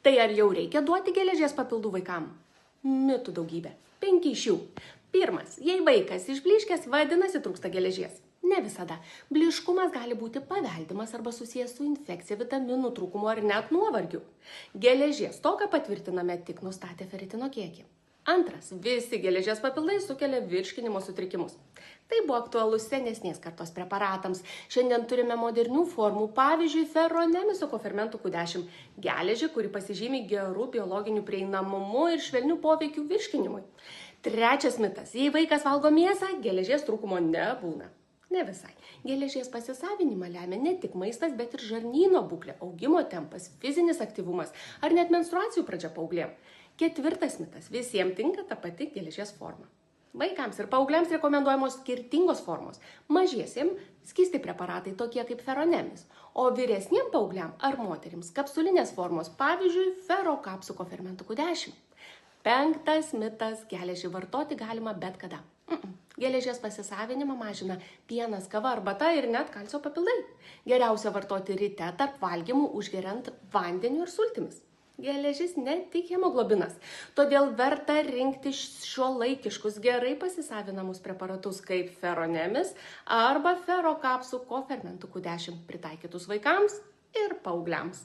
Tai ar jau reikia duoti geležies papildų vaikam? Mitų daugybė. 5 iš jų. Pirmas, jei vaikas išblyškęs, vadinasi trūksta geležies. Ne visada. Blyškumas gali būti paveldimas arba susijęs su infekcija, vitaminų trūkumu ar net nuovargiu. Geležies stoką patvirtiname tik nustatę feritino kiekį. Antras, visi geležies papildai sukelia virškinimo sutrikimus. Tai buvo aktualus senesnės kartos preparatams. Šiandien turime modernių formų, pavyzdžiui, feronemiso kofermentų Q10, geležį, kuri pasižymi gerų biologinių prieinamumu ir švelnių poveikių virškinimui. Trečias mitas, jei vaikas valgo mėsą, geležies trūkumo nebūna. Ne visai. Geležies pasisavinimą lemia ne tik maistas, bet ir žarnyno būklė, augimo tempas, fizinis aktyvumas ar net menstruacijų pradžia paauglėm. Ketvirtas mitas, visiems tinka ta pati geležies forma. Vaikams ir paaugliams rekomenduojamos skirtingos formos. Mažiesiems skysti preparatai tokie kaip feronemis, o vyresniems paaugliam ar moterims kapsulinės formos, pavyzdžiui, ferokapsų kofermentų Q10. Penktas mitas, geležį vartoti galima bet kada. Geležies pasisavinimą mažina pienas, kava, arbata ir net kalcio papildai. Geriausia vartoti ryte tarp valgymų užgeriant vandeniu ir sultimis. Geležis ne tik hemoglobinas, todėl verta rinkti šiuolaikiškus gerai pasisavinamus preparatus kaip feronemis arba ferokapsų kofermentų Q10 pritaikytus vaikams ir paaugliams.